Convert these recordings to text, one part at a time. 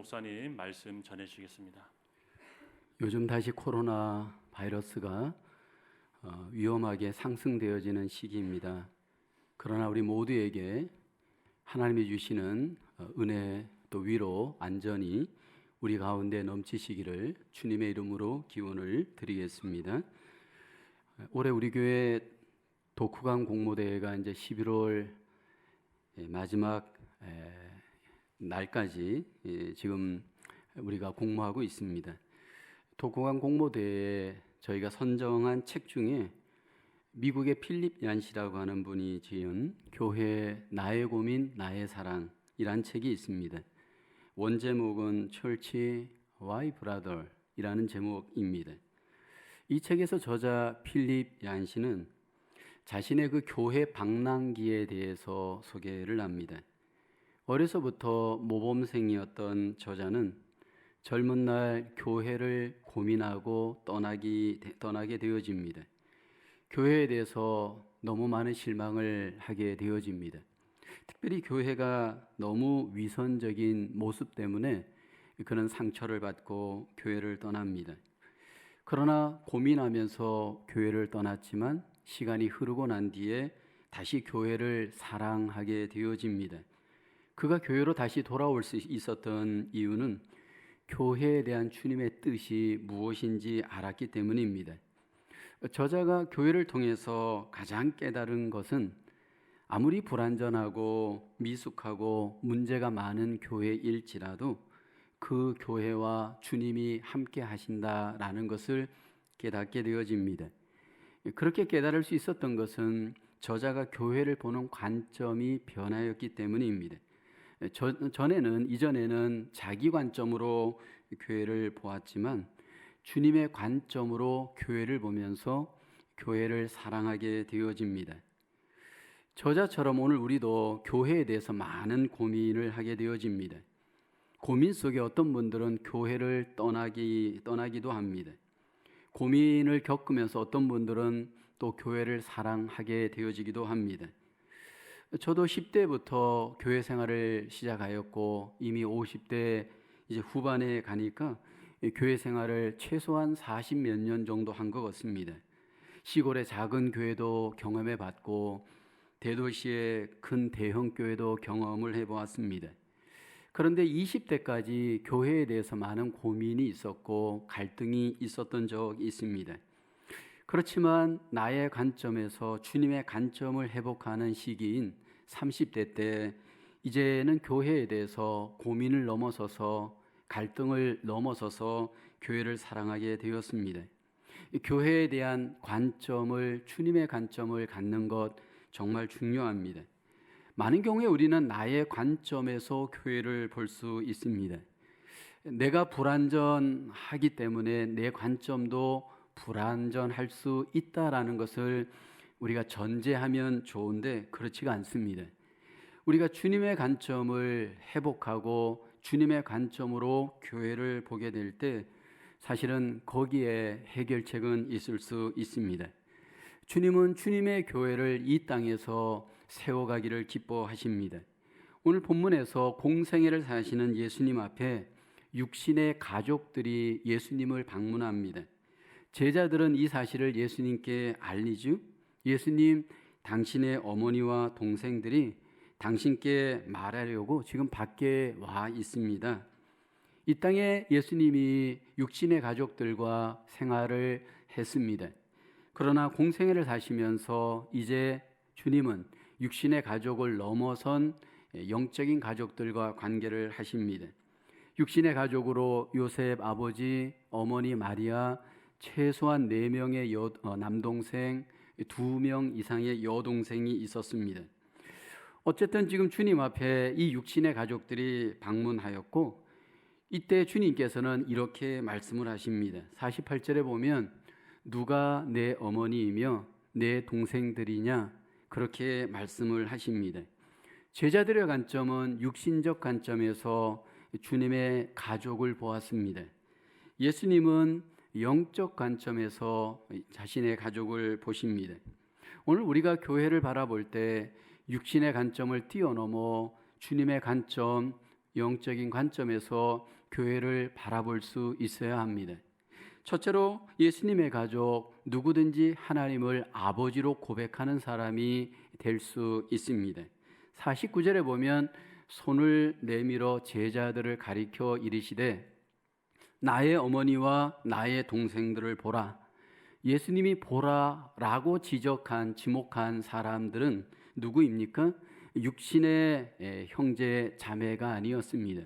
목사님 말씀 전해주시겠습니다. 요즘 다시 코로나 바이러스가 위험하게 상승되어지는 시기입니다. 그러나 우리 모두에게 하나님이 주시는 은혜 또 위로 안전이 우리 가운데 넘치시기를 주님의 이름으로 기원을 드리겠습니다. 올해 우리 교회 독후감 공모대회가 이제 11월 마지막 날까지 지금 우리가 공모하고 있습니다. 독후감 공모대회에 저희가 선정한 책 중에 미국의 필립 얀시라고 하는 분이 지은 교회 나의 고민 나의 사랑이란 책이 있습니다. 원제목은 Church Why Brother 이라는 제목입니다. 이 책에서 저자 필립 얀시는 자신의 그 교회 방랑기에 대해서 소개를 합니다. 어려서부터 모범생이었던 저자는 젊은 날 교회를 고민하고 떠나게 되어집니다. 교회에 대해서 너무 많은 실망을 하게 되어집니다. 특별히 교회가 너무 위선적인 모습 때문에 그는 상처를 받고 교회를 떠납니다. 그러나 고민하면서 교회를 떠났지만 시간이 흐르고 난 뒤에 다시 교회를 사랑하게 되어집니다. 그가 교회로 다시 돌아올 수 있었던 이유는 교회에 대한 주님의 뜻이 무엇인지 알았기 때문입니다. 저자가 교회를 통해서 가장 깨달은 것은 아무리 불완전하고 미숙하고 문제가 많은 교회일지라도 그 교회와 주님이 함께 하신다라는 것을 깨닫게 되어집니다. 그렇게 깨달을 수 있었던 것은 저자가 교회를 보는 관점이 변하였기 때문입니다. 이전에는 자기 관점으로 교회를 보았지만 주님의 관점으로 교회를 보면서 교회를 사랑하게 되어집니다. 저자처럼 오늘 우리도 교회에 대해서 많은 고민을 하게 되어집니다. 고민 속에 어떤 분들은 교회를 떠나기도 합니다. 고민을 겪으면서 어떤 분들은 또 교회를 사랑하게 되어지기도 합니다. 저도 10대부터 교회 생활을 시작하였고 이미 50대 이제 후반에 가니까 교회 생활을 최소한 40몇 년 정도 한 것 같습니다. 시골의 작은 교회도 경험해 봤고 대도시의 큰 대형 교회도 경험을 해 보았습니다. 그런데 20대까지 교회에 대해서 많은 고민이 있었고 갈등이 있었던 적이 있습니다. 그렇지만 나의 관점에서 주님의 관점을 회복하는 시기인 30대 때 이제는 교회에 대해서 고민을 넘어서서 갈등을 넘어서서 교회를 사랑하게 되었습니다. 교회에 대한 관점을 주님의 관점을 갖는 것 정말 중요합니다. 많은 경우에 우리는 나의 관점에서 교회를 볼 수 있습니다. 내가 불완전하기 때문에 내 관점도 불완전할 수 있다라는 것을 우리가 전제하면 좋은데 그렇지가 않습니다. 우리가 주님의 관점을 회복하고 주님의 관점으로 교회를 보게 될 때 사실은 거기에 해결책은 있을 수 있습니다. 주님은 주님의 교회를 이 땅에서 세워가기를 기뻐하십니다. 오늘 본문에서 공생애를 사시는 예수님 앞에 육신의 가족들이 예수님을 방문합니다. 제자들은 이 사실을 예수님께 알리죠. 예수님, 당신의 어머니와 동생들이 당신께 말하려고 지금 밖에 와 있습니다. 이 땅에 예수님이 육신의 가족들과 생활을 했습니다. 그러나 공생애를 사시면서 이제 주님은 육신의 가족을 넘어선 영적인 가족들과 관계를 하십니다. 육신의 가족으로 요셉 아버지, 어머니 마리아, 최소한 4명의 남동생, 2명 이상의 여동생이 있었습니다. 어쨌든 지금 주님 앞에 이 육신의 가족들이 방문하였고 이때 주님께서는 이렇게 말씀을 하십니다. 48절에 보면 누가 내 어머니이며 내 동생들이냐 그렇게 말씀을 하십니다. 제자들의 관점은 육신적 관점에서 주님의 가족을 보았습니다. 예수님은 영적 관점에서 자신의 가족을 보십니다. 오늘 우리가 교회를 바라볼 때 육신의 관점을 뛰어넘어 주님의 관점, 영적인 관점에서 교회를 바라볼 수 있어야 합니다. 첫째로 예수님의 가족, 누구든지 하나님을 아버지로 고백하는 사람이 될 수 있습니다. 49절에 보면 손을 내밀어 제자들을 가리켜 이르시되 나의 어머니와 나의 동생들을 보라. 예수님이 보라라고 지목한 사람들은 누구입니까? 육신의 형제 자매가 아니었습니다.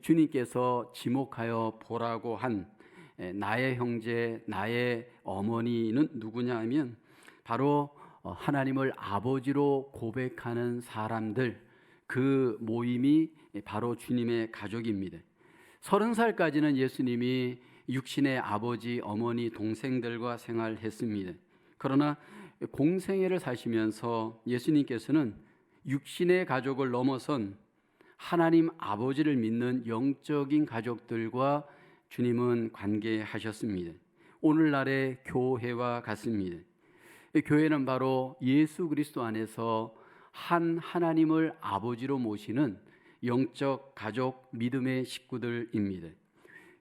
주님께서 지목하여 보라고 한 나의 형제, 나의 어머니는 누구냐 하면 바로 하나님을 아버지로 고백하는 사람들, 그 모임이 바로 주님의 가족입니다. 30살까지는 예수님이 육신의 아버지, 어머니, 동생들과 생활했습니다. 그러나 공생애를 사시면서 예수님께서는 육신의 가족을 넘어선 하나님 아버지를 믿는 영적인 가족들과 주님은 관계하셨습니다. 오늘날의 교회와 같습니다. 교회는 바로 예수 그리스도 안에서 한 하나님을 아버지로 모시는 영적 가족, 믿음의 식구들입니다.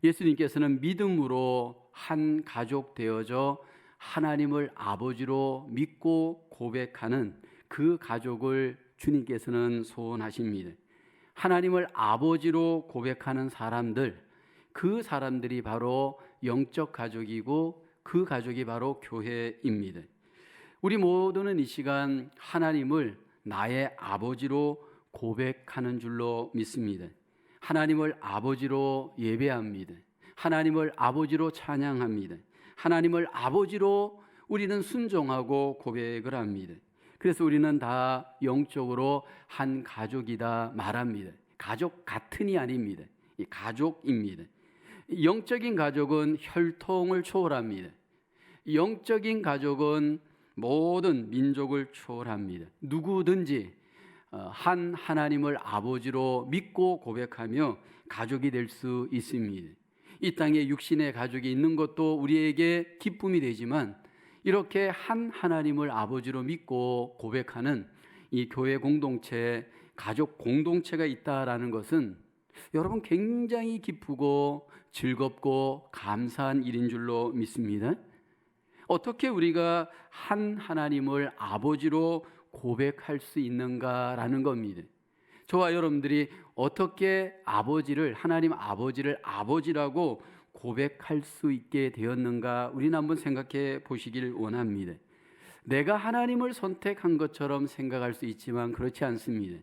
예수님께서는 믿음으로 한 가족 되어져 하나님을 아버지로 믿고 고백하는 그 가족을 주님께서는 소원하십니다. 하나님을 아버지로 고백하는 사람들, 그 사람들이 바로 영적 가족이고 그 가족이 바로 교회입니다. 우리 모두는 이 시간 하나님을 나의 아버지로 고백하는 줄로 믿습니다. 하나님을 아버지로 예배합니다. 하나님을 아버지로 찬양합니다. 하나님을 아버지로 우리는 순종하고 고백을 합니다. 그래서 우리는 다 영적으로 한 가족이다 말합니다. 가족 같은이 아닙니다. 가족입니다. 영적인 가족은 혈통을 초월합니다. 영적인 가족은 모든 민족을 초월합니다. 누구든지 한 하나님을 아버지로 믿고 고백하며 가족이 될 수 있습니다. 이 땅에 육신의 가족이 있는 것도 우리에게 기쁨이 되지만 이렇게 한 하나님을 아버지로 믿고 고백하는 이 교회 공동체, 가족 공동체가 있다라는 것은 여러분 굉장히 기쁘고 즐겁고 감사한 일인 줄로 믿습니다. 어떻게 우리가 한 하나님을 아버지로 고백할 수 있는가라는 겁니다. 저와 여러분들이 어떻게 하나님 아버지를 아버지라고 고백할 수 있게 되었는가 우리는 한번 생각해 보시길 원합니다. 내가 하나님을 선택한 것처럼 생각할 수 있지만 그렇지 않습니다.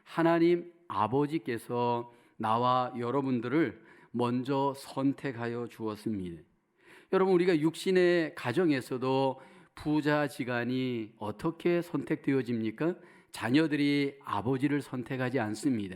하나님 아버지께서 나와 여러분들을 먼저 선택하여 주었습니다. 여러분, 우리가 육신의 가정에서도 부자지간이 어떻게 선택되어집니까? 자녀들이 아버지를 선택하지 않습니다.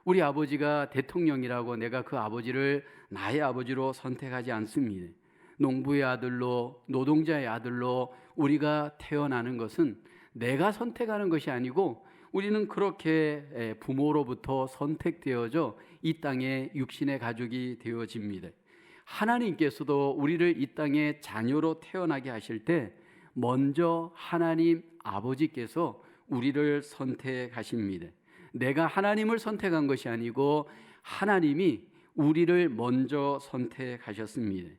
우리 아버지가 대통령이라고 내가 그 아버지를 나의 아버지로 선택하지 않습니다. 농부의 아들로, 노동자의 아들로 우리가 태어나는 것은 내가 선택하는 것이 아니고 우리는 그렇게 부모로부터 선택되어져 이 땅에 육신의 가족이 되어집니다. 하나님께서도 우리를 이 땅에 자녀로 태어나게 하실 때 먼저 하나님 아버지께서 우리를 선택하십니다. 내가 하나님을 선택한 것이 아니고 하나님이 우리를 먼저 선택하셨습니다.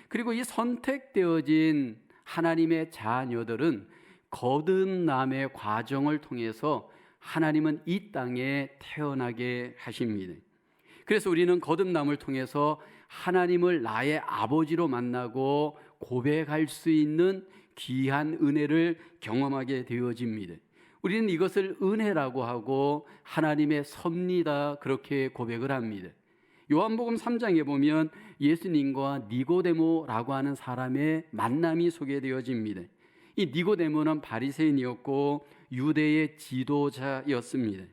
그리고 이 선택되어진 하나님의 자녀들은 거듭남의 과정을 통해서 하나님은 이 땅에 태어나게 하십니다. 그래서 우리는 거듭남을 통해서 하나님을 나의 아버지로 만나고 고백할 수 있는 귀한 은혜를 경험하게 되어집니다. 우리는 이것을 은혜라고 하고 하나님의 섭리다 그렇게 고백을 합니다. 요한복음 3장에 보면 예수님과 니고데모라고 하는 사람의 만남이 소개되어집니다. 이 니고데모는 바리새인이었고 유대의 지도자였습니다.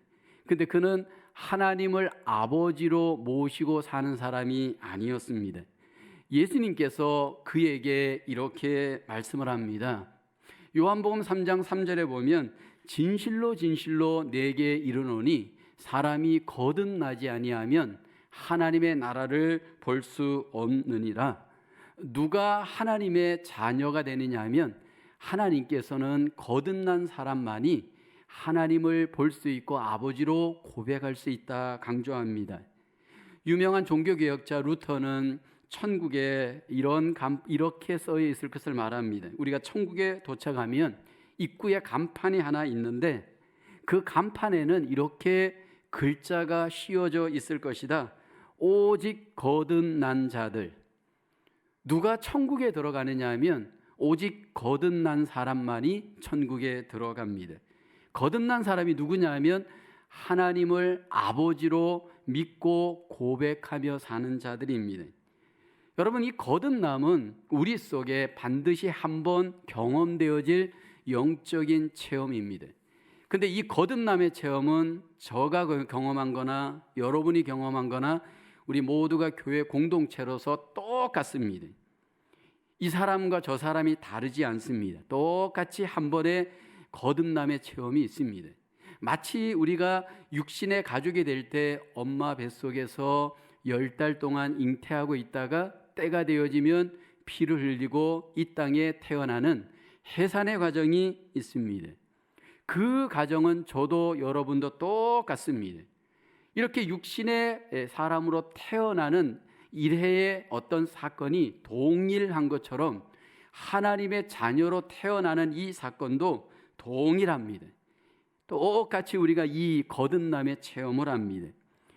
근데 그는 하나님을 아버지로 모시고 사는 사람이 아니었습니다. 예수님께서 그에게 이렇게 말씀을 합니다. 요한복음 3장 3절에 보면 진실로 진실로 내게 이르노니 사람이 거듭나지 아니하면 하나님의 나라를 볼 수 없느니라. 누가 하나님의 자녀가 되느냐 하면 하나님께서는 거듭난 사람만이 하나님을 볼 수 있고 아버지로 고백할 수 있다 강조합니다. 유명한 종교개혁자 루터는 천국에 이렇게 써 있을 것을 말합니다. 우리가 천국에 도착하면 입구에 간판이 하나 있는데 그 간판에는 이렇게 글자가 씌워져 있을 것이다. 오직 거듭난 자들. 누가 천국에 들어가느냐 하면 오직 거듭난 사람만이 천국에 들어갑니다. 거듭난 사람이 누구냐 하면 하나님을 아버지로 믿고 고백하며 사는 자들입니다. 여러분, 이 거듭남은 우리 속에 반드시 한번 경험되어질 영적인 체험입니다. 근데 이 거듭남의 체험은 저가 경험한 거나 여러분이 경험한 거나 우리 모두가 교회 공동체로서 똑같습니다. 이 사람과 저 사람이 다르지 않습니다. 똑같이 한 번의 거듭남의 체험이 있습니다. 마치 우리가 육신의 가족이 될 때 엄마 뱃속에서 10달 동안 잉태하고 있다가 때가 되어지면 피를 흘리고 이 땅에 태어나는 해산의 과정이 있습니다. 그 과정은 저도 여러분도 똑같습니다. 이렇게 육신의 사람으로 태어나는 일회의 어떤 사건이 동일한 것처럼 하나님의 자녀로 태어나는 이 사건도 동일합니다. 똑같이 우리가 이 거듭남의 체험을 합니다.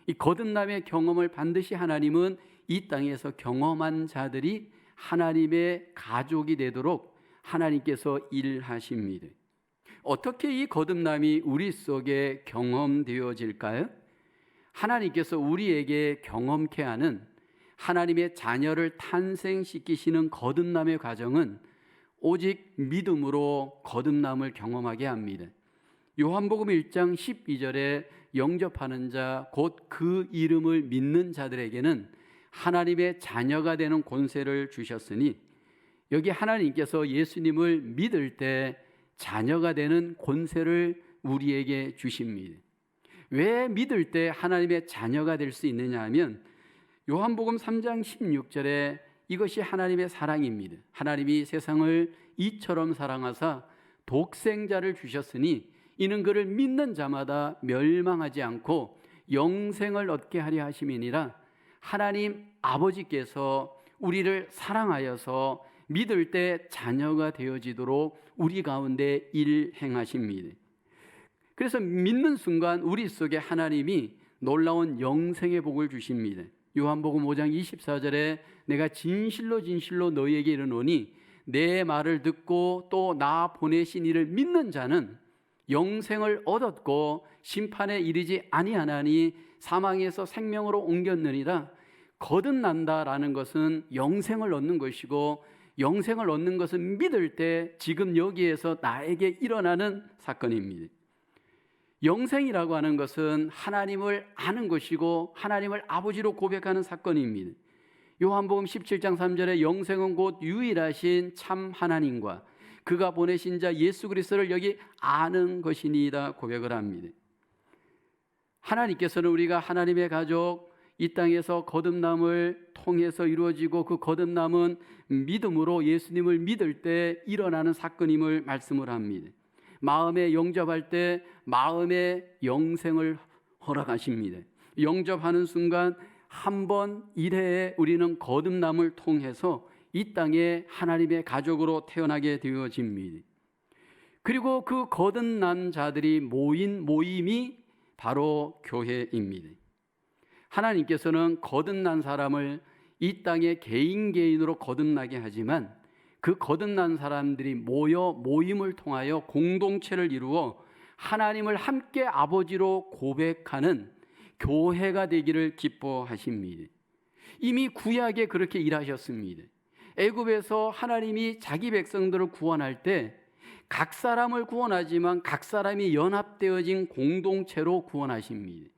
이 거듭남의 경험을 반드시 하나님은 이 땅에서 경험한 자들이 하나님의 가족이 되도록 하나님께서 일하십니다. 어떻게 이 거듭남이 우리 속에 경험되어질까요? 하나님께서 우리에게 경험케 하는 하나님의 자녀를 탄생시키시는 거듭남의 과정은 오직 믿음으로 거듭남을 경험하게 합니다. 요한복음 1장 12절에 영접하는 자 곧 그 이름을 믿는 자들에게는 하나님의 자녀가 되는 권세를 주셨으니, 여기 하나님께서 예수님을 믿을 때 자녀가 되는 권세를 우리에게 주십니다. 왜 믿을 때 하나님의 자녀가 될 수 있느냐 하면 요한복음 3장 16절에 이것이 하나님의 사랑입니다. 하나님이 세상을 이처럼 사랑하사 독생자를 주셨으니 이는 그를 믿는 자마다 멸망하지 않고 영생을 얻게 하려 하심이니라. 하나님 아버지께서 우리를 사랑하여서 믿을 때 자녀가 되어지도록 우리 가운데 일행하십니다. 그래서 믿는 순간 우리 속에 하나님이 놀라운 영생의 복을 주십니다. 요한복음 5장 24절에 내가 진실로 진실로 너희에게 이르노니 내 말을 듣고 또 나 보내신 이를 믿는 자는 영생을 얻었고 심판에 이르지 아니하나니 사망에서 생명으로 옮겼느니라. 거듭난다라는 것은 영생을 얻는 것이고, 영생을 얻는 것은 믿을 때 지금 여기에서 나에게 일어나는 사건입니다. 영생이라고 하는 것은 하나님을 아는 것이고 하나님을 아버지로 고백하는 사건입니다. 요한복음 17장 3절에 영생은 곧 유일하신 참 하나님과 그가 보내신 자 예수 그리스도를 여기 아는 것이니이다 고백을 합니다. 하나님께서는 우리가 하나님의 가족, 이 땅에서 거듭남을 통해서 이루어지고 그 거듭남은 믿음으로 예수님을 믿을 때 일어나는 사건임을 말씀을 합니다. 마음에 영접할 때 마음의 영생을 허락하십니다. 영접하는 순간 한 번 일회에 우리는 거듭남을 통해서 이 땅에 하나님의 가족으로 태어나게 되어집니다. 그리고 그 거듭난 자들이 모인 모임이 바로 교회입니다. 하나님께서는 거듭난 사람을 이 땅에 개인으로 거듭나게 하지만 그 거듭난 사람들이 모여 모임을 통하여 공동체를 이루어 하나님을 함께 아버지로 고백하는 교회가 되기를 기뻐하십니다. 이미 구약에 그렇게 일하셨습니다. 애굽에서 하나님이 자기 백성들을 구원할 때 각 사람을 구원하지만 각 사람이 연합되어진 공동체로 구원하십니다.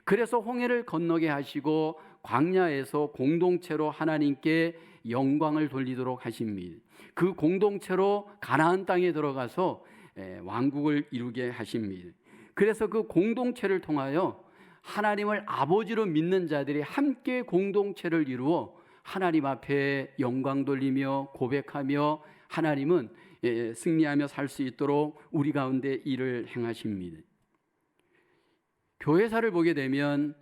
그래서 홍해를 건너게 하시고 광야에서 공동체로 하나님께 영광을 돌리도록 하십니다. 그 공동체로 가나안 땅에 들어가서 왕국을 이루게 하십니다. 그래서 그 공동체를 통하여 하나님을 아버지로 믿는 자들이 함께 공동체를 이루어 하나님 앞에 영광 돌리며 고백하며 하나님은 승리하며 살 수 있도록 우리 가운데 일을 행하십니다. 교회사를 보게 되면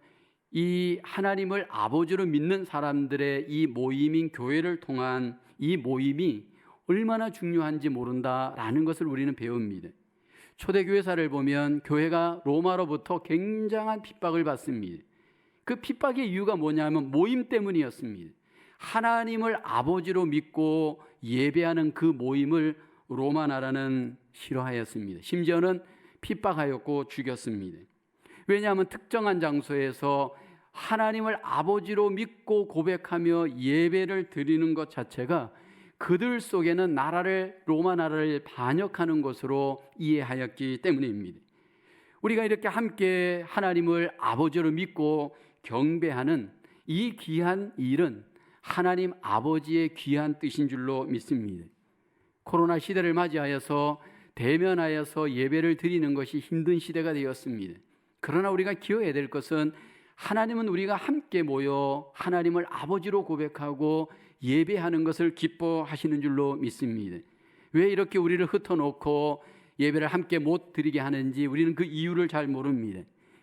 이 하나님을 아버지로 믿는 사람들의 이 모임인 교회를 통한 이 모임이 얼마나 중요한지 모른다라는 것을 우리는 배웁니다. 초대교회사를 보면 교회가 로마로부터 굉장한 핍박을 받습니다. 그 핍박의 이유가 뭐냐면 모임 때문이었습니다. 하나님을 아버지로 믿고 예배하는 그 모임을 로마 나라는 싫어하였습니다. 심지어는 핍박하였고 죽였습니다. 왜냐하면 특정한 장소에서 하나님을 아버지로 믿고 고백하며 예배를 드리는 것 자체가 그들 속에는 로마 나라를 반역하는 것으로 이해하였기 때문입니다. 우리가 이렇게 함께 하나님을 아버지로 믿고 경배하는 이 귀한 일은 하나님 아버지의 귀한 뜻인 줄로 믿습니다. 코로나 시대를 맞이하여서 대면하여서 예배를 드리는 것이 힘든 시대가 되었습니다. 그러나 우리가 기억해야 될 것은 하나님은 우리가 함께 모여 하나님을 아버지로 고백하고 예배하는 것을 기뻐하시는 줄로 믿습니다. 왜 이렇게 우리를 흩어놓고 예배를 함께 못 드리게 하는지 우리는 그 이유를 잘 모릅니다.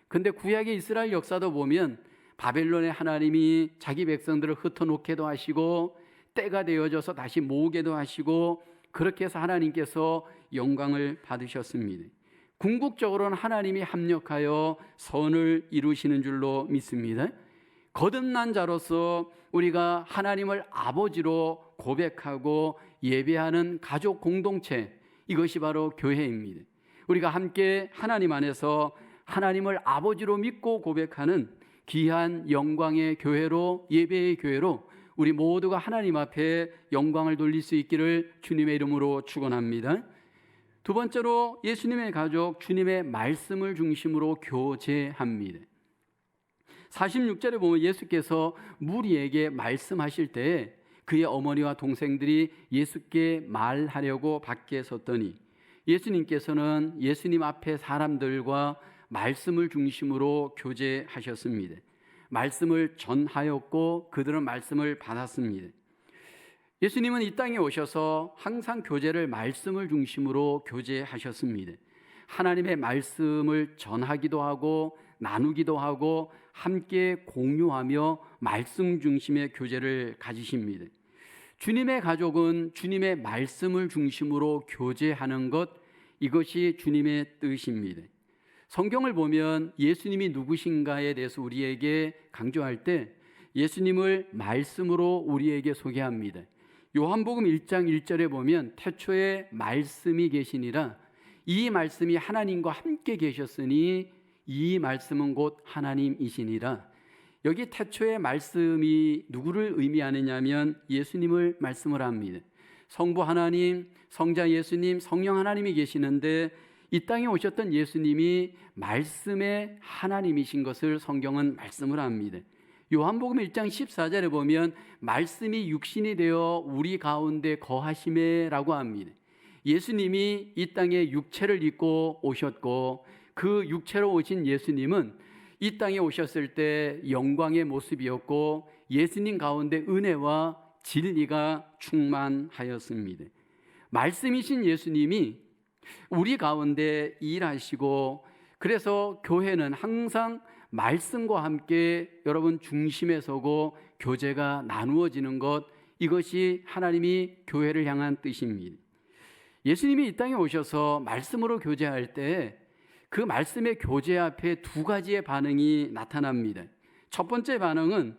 그런데 구약의 이스라엘 역사도 보면 바벨론의 하나님이 자기 백성들을 흩어놓게도 하시고 때가 되어져서 다시 모으게도 하시고 그렇게 해서 하나님께서 영광을 받으셨습니다. 궁극적으로는 하나님이 합력하여 선을 이루시는 줄로 믿습니다. 거듭난 자로서 우리가 하나님을 아버지로 고백하고 예배하는 가족 공동체, 이것이 바로 교회입니다. 우리가 함께 하나님 안에서 하나님을 아버지로 믿고 고백하는 귀한 영광의 교회로, 예배의 교회로 우리 모두가 하나님 앞에 영광을 돌릴 수 있기를 주님의 이름으로 축원합니다. 두 번째로 예수님의 가족, 주님의 말씀을 중심으로 교제합니다. 46절에 보면 예수께서 무리에게 말씀하실 때 그의 어머니와 동생들이 예수께 말하려고 밖에 섰더니 예수님께서는 예수님 앞에 사람들과 말씀을 중심으로 교제하셨습니다. 말씀을 전하였고 그들은 말씀을 받았습니다. 예수님은 이 땅에 오셔서 항상 교제를 말씀을 중심으로 교제하셨습니다. 하나님의 말씀을 전하기도 하고 나누기도 하고 함께 공유하며 말씀 중심의 교제를 가지십니다. 주님의 가족은 주님의 말씀을 중심으로 교제하는 것, 이것이 주님의 뜻입니다. 성경을 보면 예수님이 누구신가에 대해서 우리에게 강조할 때 예수님을 말씀으로 우리에게 소개합니다. 요한복음 1장 1절에 보면 태초에 말씀이 계시니라, 이 말씀이 하나님과 함께 계셨으니 이 말씀은 곧 하나님이시니라. 여기 태초의 말씀이 누구를 의미하느냐면 예수님을 말씀을 합니다. 성부 하나님, 성자 예수님, 성령 하나님이 계시는데 이 땅에 오셨던 예수님이 말씀의 하나님이신 것을 성경은 말씀을 합니다. 요한복음 1장 14절에 보면 말씀이 육신이 되어 우리 가운데 거하시매라고 합니다. 예수님이 이 땅에 육체를 입고 오셨고 그 육체로 오신 예수님은 이 땅에 오셨을 때 영광의 모습이었고 예수님 가운데 은혜와 진리가 충만하였습니다. 말씀이신 예수님이 우리 가운데 일하시고, 그래서 교회는 항상 말씀과 함께 여러분 중심에 서고 교제가 나누어지는 것, 이것이 하나님이 교회를 향한 뜻입니다. 예수님이 이 땅에 오셔서 말씀으로 교제할 때 그 말씀의 교제 앞에 두 가지의 반응이 나타납니다. 첫 번째 반응은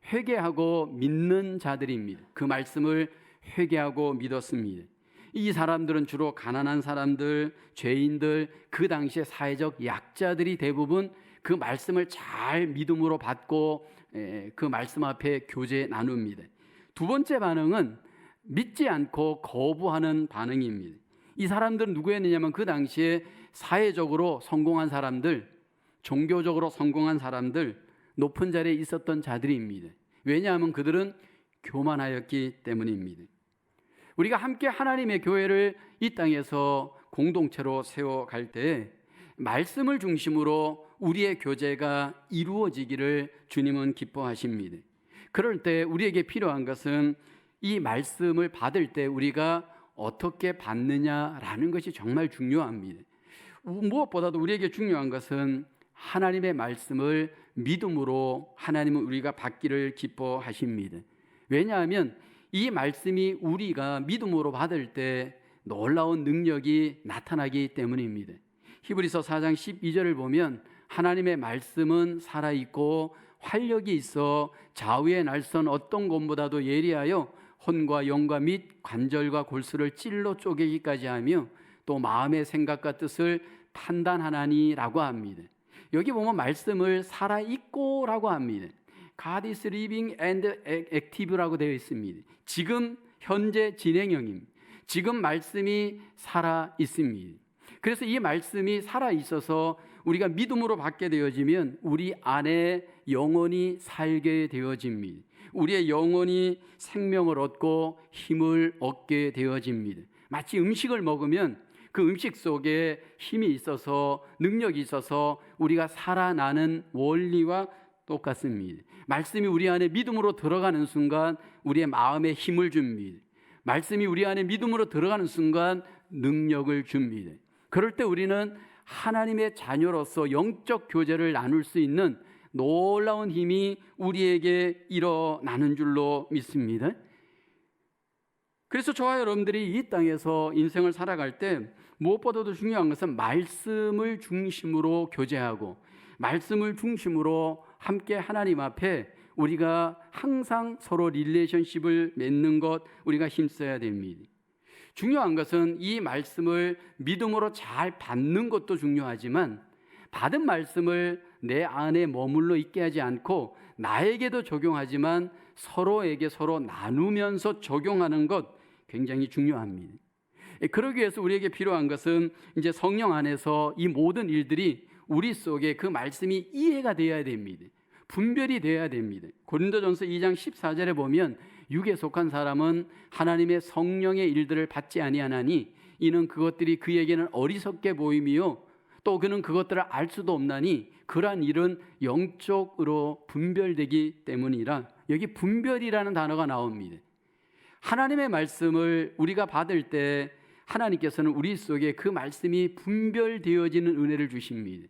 회개하고 믿는 자들입니다. 그 말씀을 회개하고 믿었습니다. 이 사람들은 주로 가난한 사람들, 죄인들, 그 당시에 사회적 약자들이 대부분 그 말씀을 잘 믿음으로 받고 그 말씀 앞에 교제 나눕니다. 두 번째 반응은 믿지 않고 거부하는 반응입니다. 이 사람들은 누구였느냐면 그 당시에 사회적으로 성공한 사람들, 종교적으로 성공한 사람들, 높은 자리에 있었던 자들입니다. 왜냐하면 그들은 교만하였기 때문입니다. 우리가 함께 하나님의 교회를 이 땅에서 공동체로 세워갈 때 말씀을 중심으로 우리의 교제가 이루어지기를 주님은 기뻐하십니다. 그럴 때 우리에게 필요한 것은 이 말씀을 받을 때 우리가 어떻게 받느냐라는 것이 정말 중요합니다. 무엇보다도 우리에게 중요한 것은 하나님의 말씀을 믿음으로 하나님은 우리가 받기를 기뻐하십니다. 왜냐하면 이 말씀이 우리가 믿음으로 받을 때 놀라운 능력이 나타나기 때문입니다. 히브리서 4장 12절을 보면 하나님의 말씀은 살아있고 활력이 있어 좌우의 날선 어떤 것보다도 예리하여 혼과 영과 및 관절과 골수를 찔러 쪼개기까지 하며 또 마음의 생각과 뜻을 판단하나니라고 합니다. 여기 보면 말씀을 살아있고라고 합니다. God is living and active라고 되어 있습니다. 지금 현재 진행형입니다. 지금 말씀이 살아있습니다. 그래서 이 말씀이 살아있어서 우리가 믿음으로 받게 되어지면 우리 안에 영혼이 살게 되어집니다. 우리의 영혼이 생명을 얻고 힘을 얻게 되어집니다. 마치 음식을 먹으면 그 음식 속에 힘이 있어서 능력이 있어서 우리가 살아나는 원리와 똑같습니다. 말씀이 우리 안에 믿음으로 들어가는 순간 우리의 마음에 힘을 줍니다. 말씀이 우리 안에 믿음으로 들어가는 순간 능력을 줍니다. 그럴 때 우리는 하나님의 자녀로서 영적 교제를 나눌 수 있는 놀라운 힘이 우리에게 일어나는 줄로 믿습니다. 그래서 저와 여러분들이 이 땅에서 인생을 살아갈 때 무엇보다도 중요한 것은 말씀을 중심으로 교제하고 말씀을 중심으로 함께 하나님 앞에 우리가 항상 서로 릴레이션십을 맺는 것 우리가 힘써야 됩니다. 중요한 것은 이 말씀을 믿음으로 잘 받는 것도 중요하지만 받은 말씀을 내 안에 머물러 있게 하지 않고 나에게도 적용하지만 서로에게 서로 나누면서 적용하는 것 굉장히 중요합니다. 그러기 위해서 우리에게 필요한 것은 이제 성령 안에서 이 모든 일들이 우리 속에 그 말씀이 이해가 되어야 됩니다. 분별이 되어야 됩니다. 고린도전서 2장 14절에 보면 육에 속한 사람은 하나님의 성령의 일들을 받지 아니하나니 이는 그것들이 그에게는 어리석게 보임이요 또 그는 그것들을 알 수도 없나니 그러한 일은 영적으로 분별되기 때문이라. 여기 분별이라는 단어가 나옵니다. 하나님의 말씀을 우리가 받을 때 하나님께서는 우리 속에 그 말씀이 분별되어지는 은혜를 주십니다.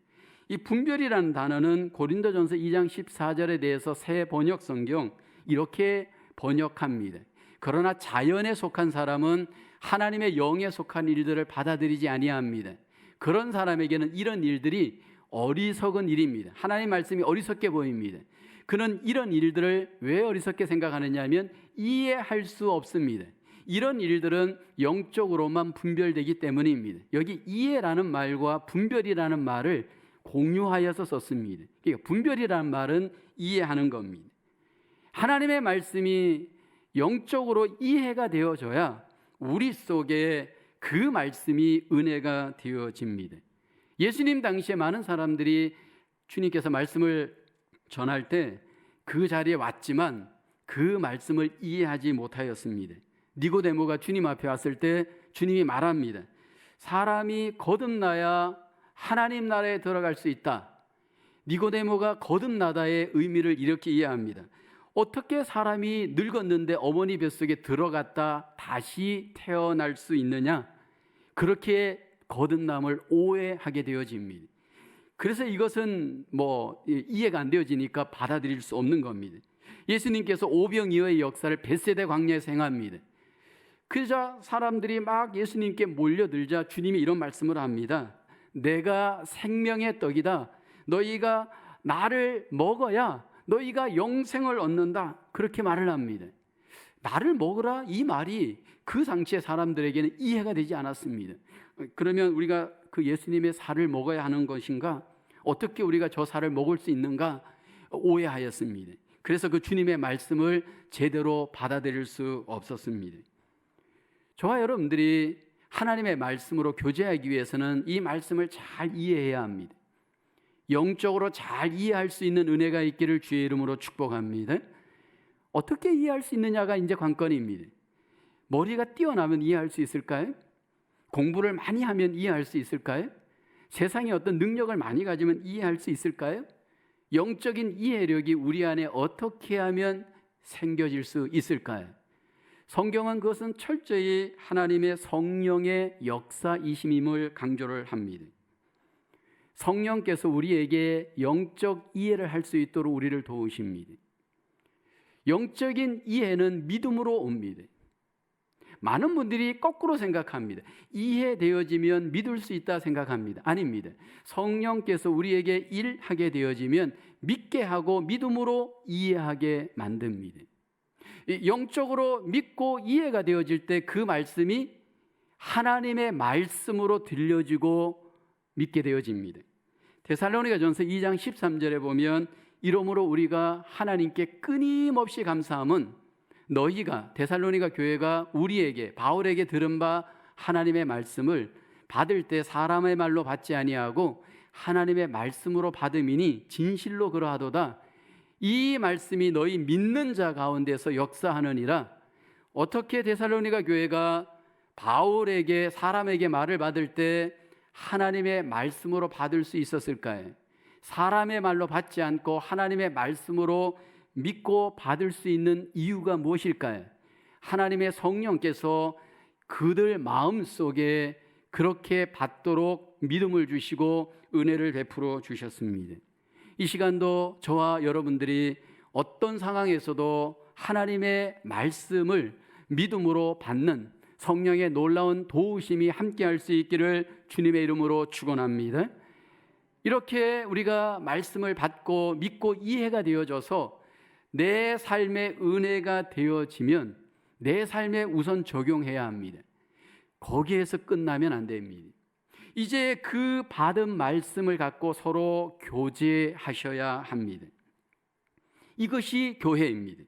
이 분별이라는 단어는 고린도전서 2장 14절에 대해서 새 번역 성경 이렇게 번역합니다. 그러나 자연에 속한 사람은 하나님의 영에 속한 일들을 받아들이지 아니합니다. 그런 사람에게는 이런 일들이 어리석은 일입니다. 하나님의 말씀이 어리석게 보입니다. 그는 이런 일들을 왜 어리석게 생각하느냐 하면 이해할 수 없습니다. 이런 일들은 영적으로만 분별되기 때문입니다. 여기 이해라는 말과 분별이라는 말을 공유하여서 썼습니다. 그러니까 분별이라는 말은 이해하는 겁니다. 하나님의 말씀이 영적으로 이해가 되어져야 우리 속에 그 말씀이 은혜가 되어집니다. 예수님 당시에 많은 사람들이 주님께서 말씀을 전할 때 그 자리에 왔지만 그 말씀을 이해하지 못하였습니다. 니고데모가 주님 앞에 왔을 때 주님이 말합니다. 사람이 거듭나야 하나님 나라에 들어갈 수 있다. 니고데모가 거듭나다의 의미를 이렇게 이해합니다. 어떻게 사람이 늙었는데 어머니 뱃속에 들어갔다 다시 태어날 수 있느냐? 그렇게 거듭남을 오해하게 되어집니다. 그래서 이것은 이해가 안 되어지니까 받아들일 수 없는 겁니다. 예수님께서 오병이어의 역사를 벳세다 광야에서 행합니다. 그러자 사람들이 막 예수님께 몰려들자 주님이 이런 말씀을 합니다. 내가 생명의 떡이다. 너희가 나를 먹어야 너희가 영생을 얻는다. 그렇게 말을 합니다. 나를 먹으라 이 말이 그 당시의 사람들에게는 이해가 되지 않았습니다. 그러면 우리가 그 예수님의 살을 먹어야 하는 것인가? 어떻게 우리가 저 살을 먹을 수 있는가? 오해하였습니다. 그래서 그 주님의 말씀을 제대로 받아들일 수 없었습니다. 저와 여러분들이 하나님의 말씀으로 교제하기 위해서는 이 말씀을 잘 이해해야 합니다. 영적으로 잘 이해할 수 있는 은혜가 있기를 주의 이름으로 축복합니다. 어떻게 이해할 수 있느냐가 이제 관건입니다. 머리가 뛰어나면 이해할 수 있을까요? 공부를 많이 하면 이해할 수 있을까요? 세상에 어떤 능력을 많이 가지면 이해할 수 있을까요? 영적인 이해력이 우리 안에 어떻게 하면 생겨질 수 있을까요? 성경은 그것은 철저히 하나님의 성령의 역사이심임을 강조를 합니다. 성령께서 우리에게 영적 이해를 할 수 있도록 우리를 도우십니다. 영적인 이해는 믿음으로 옵니다. 많은 분들이 거꾸로 생각합니다. 이해되어지면 믿을 수 있다 생각합니다. 아닙니다. 성령께서 우리에게 일하게 되어지면 믿게 하고 믿음으로 이해하게 만듭니다. 영적으로 믿고 이해가 되어질 때 그 말씀이 하나님의 말씀으로 들려지고 믿게 되어집니다. 데살로니가전서 2장 13절에 보면 이러므로 우리가 하나님께 끊임없이 감사함은 너희가 데살로니가 교회가 우리에게 바울에게 들은 바 하나님의 말씀을 받을 때 사람의 말로 받지 아니하고 하나님의 말씀으로 받음이니 진실로 그러하도다. 이 말씀이 너희 믿는 자 가운데서 역사하느니라. 어떻게 데살로니가 교회가 바울에게 사람에게 말을 받을 때 하나님의 말씀으로 받을 수 있었을까요? 사람의 말로 받지 않고 하나님의 말씀으로 믿고 받을 수 있는 이유가 무엇일까요? 하나님의 성령께서 그들 마음속에 그렇게 받도록 믿음을 주시고 은혜를 베풀어 주셨습니다. 이 시간도 저와 여러분들이 어떤 상황에서도 하나님의 말씀을 믿음으로 받는 성령의 놀라운 도우심이 함께할 수 있기를 주님의 이름으로 축원합니다. 이렇게 우리가 말씀을 받고 믿고 이해가 되어져서 내 삶의 은혜가 되어지면 내 삶에 우선 적용해야 합니다. 거기에서 끝나면 안 됩니다. 이제 그 받은 말씀을 갖고 서로 교제하셔야 합니다. 이것이 교회입니다.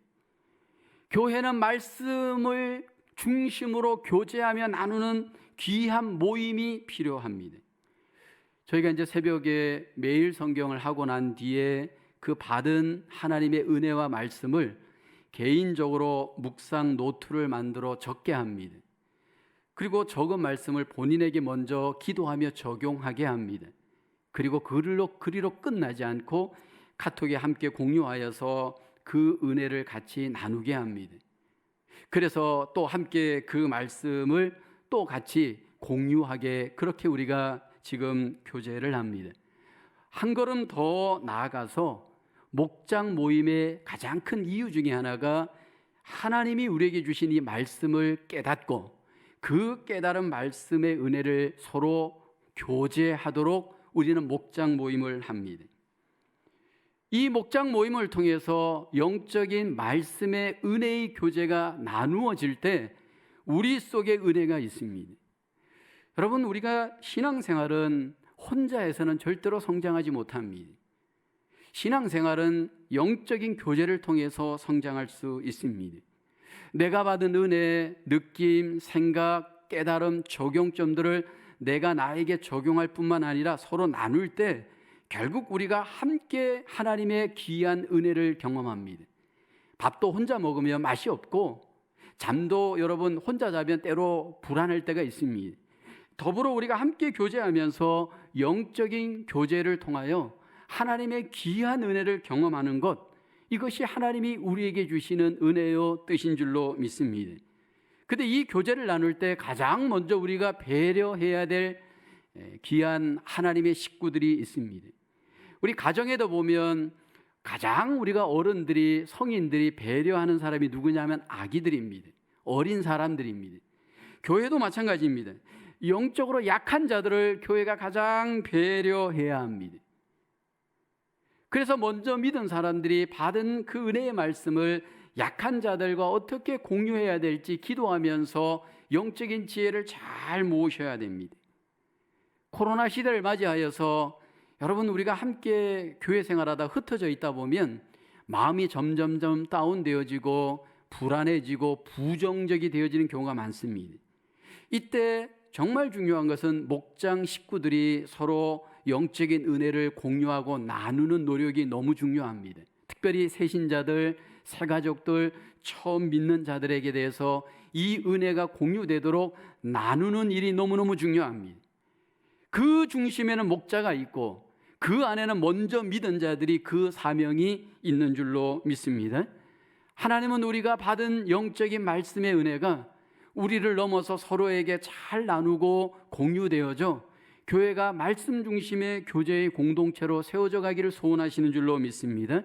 교회는 말씀을 중심으로 교제하며 나누는 귀한 모임이 필요합니다. 저희가 이제 새벽에 매일 성경을 하고 난 뒤에 그 받은 하나님의 은혜와 말씀을 개인적으로 묵상 노트를 만들어 적게 합니다. 그리고 적은 말씀을 본인에게 먼저 기도하며 적용하게 합니다. 그리고 그리로 끝나지 않고 카톡에 함께 공유하여서 그 은혜를 같이 나누게 합니다. 그래서 또 함께 그 말씀을 또 같이 공유하게 그렇게 우리가 지금 교제를 합니다. 한 걸음 더 나아가서 목장 모임의 가장 큰 이유 중에 하나가 하나님이 우리에게 주신 이 말씀을 깨닫고 그 깨달은 말씀의 은혜를 서로 교제하도록 우리는 목장 모임을 합니다. 이 목장 모임을 통해서 영적인 말씀의 은혜의 교제가 나누어질 때 우리 속에 은혜가 있습니다. 여러분, 우리가 신앙생활은 혼자 해서는 절대로 성장하지 못합니다. 신앙생활은 영적인 교제를 통해서 성장할 수 있습니다. 내가 받은 은혜, 느낌, 생각, 깨달음, 적용점들을 내가 나에게 적용할 뿐만 아니라 서로 나눌 때 결국 우리가 함께 하나님의 귀한 은혜를 경험합니다. 밥도 혼자 먹으면 맛이 없고 잠도 여러분 혼자 자면 때로 불안할 때가 있습니다. 더불어 우리가 함께 교제하면서 영적인 교제를 통하여 하나님의 귀한 은혜를 경험하는 것, 이것이 하나님이 우리에게 주시는 은혜요 뜻인 줄로 믿습니다. 그런데 이 교제를 나눌 때 가장 먼저 우리가 배려해야 될 귀한 하나님의 식구들이 있습니다. 우리 가정에도 보면 가장 우리가 어른들이 성인들이 배려하는 사람이 누구냐면 아기들입니다. 어린 사람들입니다. 교회도 마찬가지입니다. 영적으로 약한 자들을 교회가 가장 배려해야 합니다. 그래서 먼저 믿은 사람들이 받은 그 은혜의 말씀을 약한 자들과 어떻게 공유해야 될지 기도하면서 영적인 지혜를 잘 모으셔야 됩니다. 코로나 시대를 맞이하여서 여러분, 우리가 함께 교회 생활하다 흩어져 있다 보면 마음이 점점점 다운되어지고 불안해지고 부정적이 되어지는 경우가 많습니다. 이때 정말 중요한 것은 목장 식구들이 서로 영적인 은혜를 공유하고 나누는 노력이 너무 중요합니다. 특별히 새신자들, 새가족들, 처음 믿는 자들에게 대해서 이 은혜가 공유되도록 나누는 일이 너무너무 중요합니다. 그 중심에는 목자가 있고 그 안에는 먼저 믿은 자들이 그 사명이 있는 줄로 믿습니다. 하나님은 우리가 받은 영적인 말씀의 은혜가 우리를 넘어서 서로에게 잘 나누고 공유되어져 교회가 말씀 중심의 교제의 공동체로 세워져 가기를 소원하시는 줄로 믿습니다.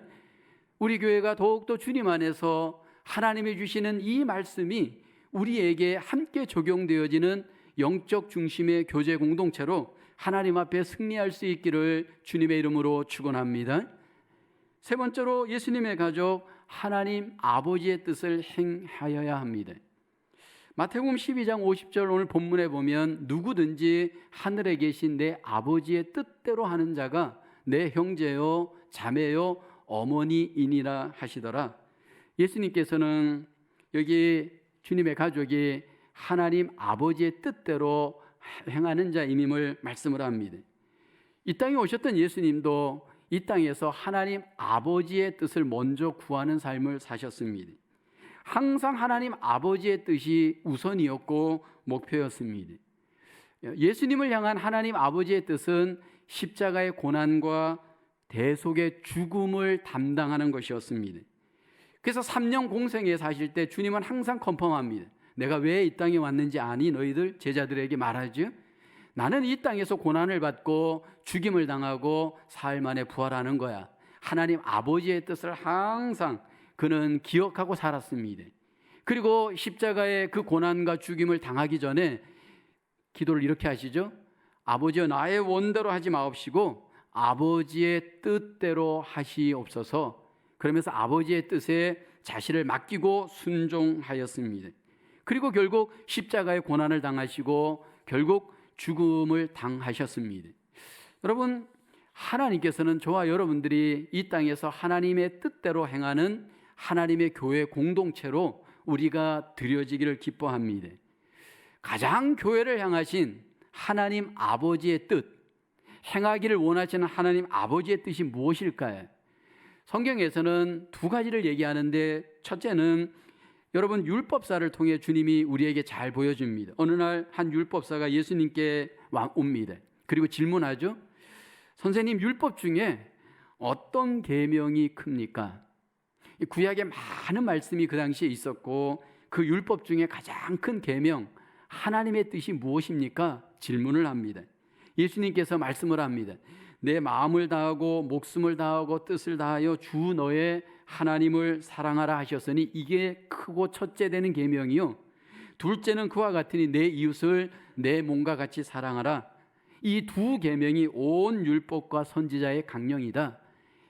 우리 교회가 더욱더 주님 안에서 하나님이 주시는 이 말씀이 우리에게 함께 적용되어지는 영적 중심의 교제 공동체로 하나님 앞에 승리할 수 있기를 주님의 이름으로 축원합니다. 세 번째로 예수님의 가족 하나님 아버지의 뜻을 행하여야 합니다. 마태복음 12장 50절 오늘 본문에 보면 누구든지 하늘에 계신 내 아버지의 뜻대로 하는 자가 내 형제요 자매요 어머니이니라 하시더라. 예수님께서는 여기 주님의 가족이 하나님 아버지의 뜻대로 행하는 자임을 말씀을 합니다. 이 땅에 오셨던 예수님도 이 땅에서 하나님 아버지의 뜻을 먼저 구하는 삶을 사셨습니다. 항상 하나님 아버지의 뜻이 우선이었고 목표였습니다. 예수님을 향한 하나님 아버지의 뜻은 십자가의 고난과 대속의 죽음을 담당하는 것이었습니다. 그래서 3년 공생에 사실 때 주님은 항상 컨펌합니다. 내가 왜 이 땅에 왔는지 아니? 너희들 제자들에게 말하죠. 나는 이 땅에서 고난을 받고 죽임을 당하고 사흘 만에 부활하는 거야. 하나님 아버지의 뜻을 항상 그는 기억하고 살았습니다. 그리고 십자가의 그 고난과 죽임을 당하기 전에 기도를 이렇게 하시죠. 아버지여 나의 원대로 하지 마옵시고 아버지의 뜻대로 하시옵소서. 그러면서 아버지의 뜻에 자신을 맡기고 순종하였습니다. 그리고 결국 십자가의 고난을 당하시고 결국 죽음을 당하셨습니다. 여러분, 하나님께서는 저와 여러분들이 이 땅에서 하나님의 뜻대로 행하는 하나님의 교회 공동체로 우리가 드려지기를 기뻐합니다. 가장 교회를 향하신 하나님 아버지의 뜻, 행하기를 원하시는 하나님 아버지의 뜻이 무엇일까요? 성경에서는 두 가지를 얘기하는데 첫째는 여러분 율법사를 통해 주님이 우리에게 잘 보여줍니다. 어느 날 한 율법사가 예수님께 옵니다. 그리고 질문하죠. 선생님, 율법 중에 어떤 계명이 큽니까? 구약에 많은 말씀이 그 당시에 있었고 그 율법 중에 가장 큰 계명 하나님의 뜻이 무엇입니까? 질문을 합니다. 예수님께서 말씀을 합니다. 내 마음을 다하고 목숨을 다하고 뜻을 다하여 주 너의 하나님을 사랑하라 하셨으니 이게 크고 첫째 되는 계명이요. 둘째는 그와 같으니 내 이웃을 내 몸과 같이 사랑하라. 이 두 계명이 온 율법과 선지자의 강령이다.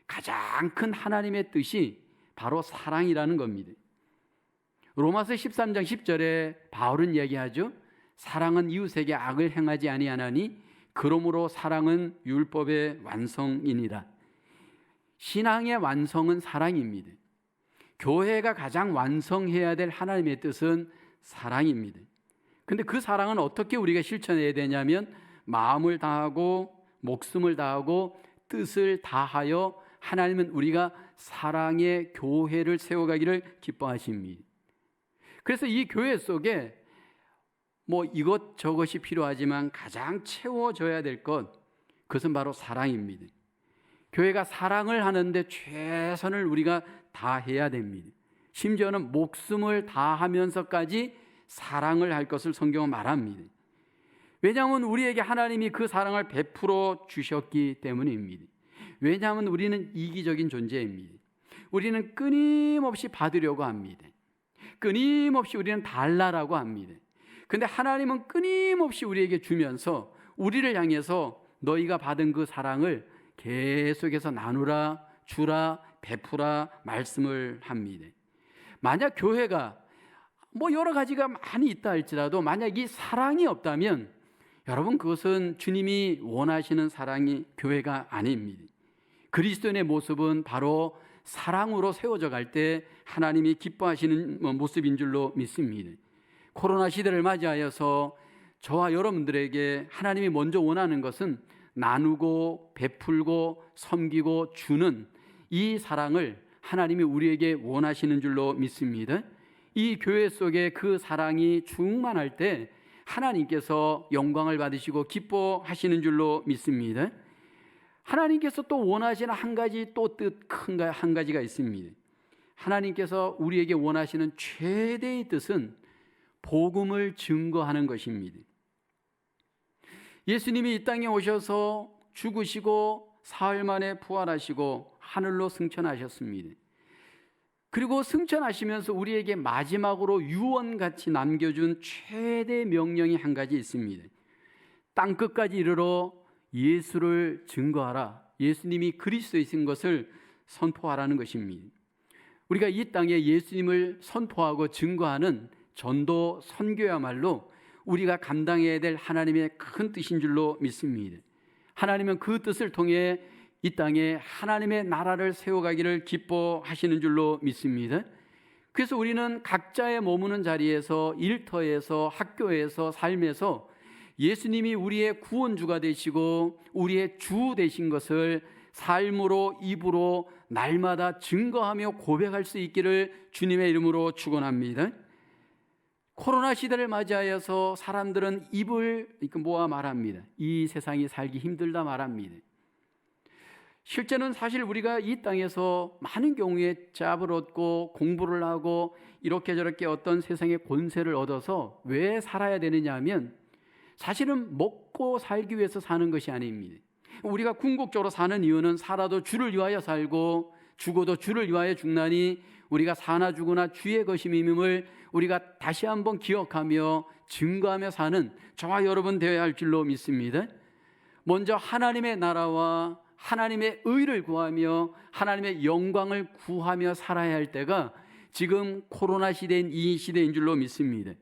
가장 큰 하나님의 뜻이 바로 사랑이라는 겁니다. 로마서 13장 10절에 바울은 얘기하죠. 사랑은 이웃에게 악을 행하지 아니하나니 그러므로 사랑은 율법의 완성이니라. 신앙의 완성은 사랑입니다. 교회가 가장 완성해야 될 하나님의 뜻은 사랑입니다. 근데 그 사랑은 어떻게 우리가 실천해야 되냐면 마음을 다하고 목숨을 다하고 뜻을 다하여 하나님은 우리가 사랑의 교회를 세워가기를 기뻐하십니다. 그래서 이 교회 속에 이것저것이 필요하지만 가장 채워져야 될 것, 그것은 바로 사랑입니다. 교회가 사랑을 하는데 최선을 우리가 다해야 됩니다. 심지어는 목숨을 다하면서까지 사랑을 할 것을 성경은 말합니다. 왜냐하면 우리에게 하나님이 그 사랑을 베풀어 주셨기 때문입니다. 왜냐하면 우리는 이기적인 존재입니다. 우리는 끊임없이 받으려고 합니다. 끊임없이 우리는 달라라고 합니다. 근데 하나님은 끊임없이 우리에게 주면서 우리를 향해서 너희가 받은 그 사랑을 계속해서 나누라, 주라, 베푸라 말씀을 합니다. 만약 교회가 여러 가지가 많이 있다 할지라도 만약 이 사랑이 없다면 여러분 그것은 주님이 원하시는 사랑이 교회가 아닙니다. 그리스도인의 모습은 바로 사랑으로 세워져 갈 때 하나님이 기뻐하시는 모습인 줄로 믿습니다. 코로나 시대를 맞이하여서 저와 여러분들에게 하나님이 먼저 원하는 것은 나누고 베풀고 섬기고 주는 이 사랑을 하나님이 우리에게 원하시는 줄로 믿습니다. 이 교회 속에 그 사랑이 충만할 때 하나님께서 영광을 받으시고 기뻐하시는 줄로 믿습니다. 하나님께서 또 원하시는 한 가지 또 뜻 큰 한 가지가 있습니다. 하나님께서 우리에게 원하시는 최대의 뜻은 복음을 증거하는 것입니다. 예수님이 이 땅에 오셔서 죽으시고 사흘 만에 부활하시고 하늘로 승천하셨습니다. 그리고 승천하시면서 우리에게 마지막으로 유언같이 남겨준 최대 명령이 한 가지 있습니다. 땅끝까지 이르러 예수를 증거하라. 예수님이 그리스도이신 것을 선포하라는 것입니다. 우리가 이 땅에 예수님을 선포하고 증거하는 전도 선교야말로 우리가 감당해야 될 하나님의 큰 뜻인 줄로 믿습니다. 하나님은 그 뜻을 통해 이 땅에 하나님의 나라를 세워가기를 기뻐하시는 줄로 믿습니다. 그래서 우리는 각자의 머무는 자리에서, 일터에서, 학교에서, 삶에서 예수님이 우리의 구원주가 되시고 우리의 주 되신 것을 삶으로, 입으로 날마다 증거하며 고백할 수 있기를 주님의 이름으로 축원합니다. 코로나 시대를 맞이하여서 사람들은 입을 모아 말합니다. 이 세상이 살기 힘들다 말합니다. 실제는 사실 우리가 이 땅에서 많은 경우에 짭을 얻고 공부를 하고 이렇게 저렇게 어떤 세상의 권세를 얻어서 왜 살아야 되느냐 하면 사실은 먹고 살기 위해서 사는 것이 아닙니다. 우리가 궁극적으로 사는 이유는 살아도 주를 위하여 살고 죽어도 주를 위하여 죽나니 우리가 사나 죽으나 주의 것임임을 우리가 다시 한번 기억하며 증거하며 사는 저와 여러분 되어야 할 줄로 믿습니다. 먼저 하나님의 나라와 하나님의 의를 구하며 하나님의 영광을 구하며 살아야 할 때가 지금 코로나 시대인 이 시대인 줄로 믿습니다.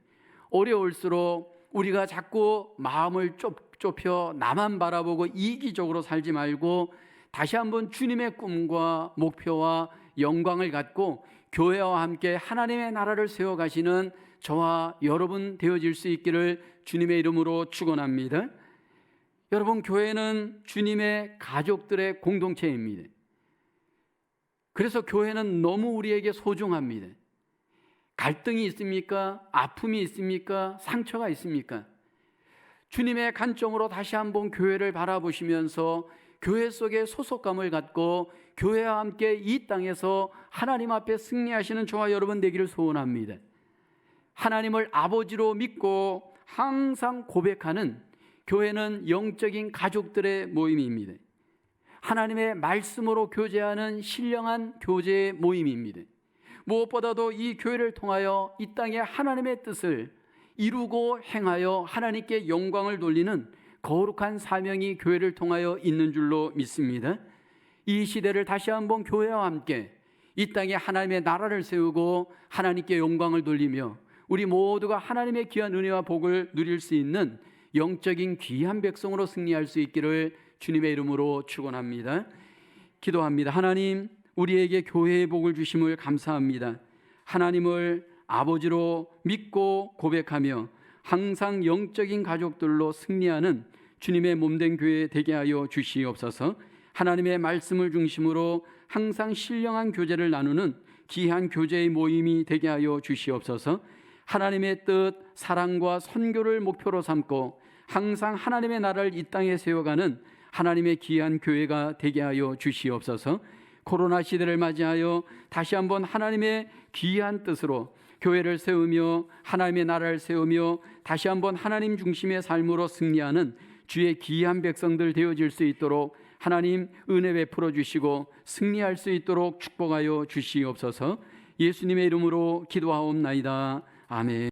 어려울수록 우리가 자꾸 마음을 좁혀 나만 바라보고 이기적으로 살지 말고 다시 한번 주님의 꿈과 목표와 영광을 갖고 교회와 함께 하나님의 나라를 세워가시는 저와 여러분 되어질 수 있기를 주님의 이름으로 축원합니다. 여러분, 교회는 주님의 가족들의 공동체입니다. 그래서 교회는 너무 우리에게 소중합니다. 갈등이 있습니까? 아픔이 있습니까? 상처가 있습니까? 주님의 관점으로 다시 한번 교회를 바라보시면서 교회 속에 소속감을 갖고 교회와 함께 이 땅에서 하나님 앞에 승리하시는 저와 여러분 되기를 소원합니다. 하나님을 아버지로 믿고 항상 고백하는 교회는 영적인 가족들의 모임입니다. 하나님의 말씀으로 교제하는 신령한 교제의 모임입니다. 무엇보다도 이 교회를 통하여 이 땅에 하나님의 뜻을 이루고 행하여 하나님께 영광을 돌리는 거룩한 사명이 교회를 통하여 있는 줄로 믿습니다. 이 시대를 다시 한번 교회와 함께 이 땅에 하나님의 나라를 세우고 하나님께 영광을 돌리며 우리 모두가 하나님의 귀한 은혜와 복을 누릴 수 있는 영적인 귀한 백성으로 승리할 수 있기를 주님의 이름으로 축원합니다. 기도합니다. 하나님, 우리에게 교회의 복을 주심을 감사합니다. 하나님을 아버지로 믿고 고백하며 항상 영적인 가족들로 승리하는 주님의 몸된 교회 되게 하여 주시옵소서. 하나님의 말씀을 중심으로 항상 신령한 교제를 나누는 귀한 교제의 모임이 되게 하여 주시옵소서. 하나님의 뜻, 사랑과 선교를 목표로 삼고 항상 하나님의 나라를 이 땅에 세워가는 하나님의 귀한 교회가 되게 하여 주시옵소서. 코로나 시대를 맞이하여 다시 한번 하나님의 귀한 뜻으로 교회를 세우며 하나님의 나라를 세우며 다시 한번 하나님 중심의 삶으로 승리하는 주의 귀한 백성들 되어질 수 있도록 하나님 은혜 베풀어 주시고 승리할 수 있도록 축복하여 주시옵소서. 예수님의 이름으로 기도하옵나이다. 아멘.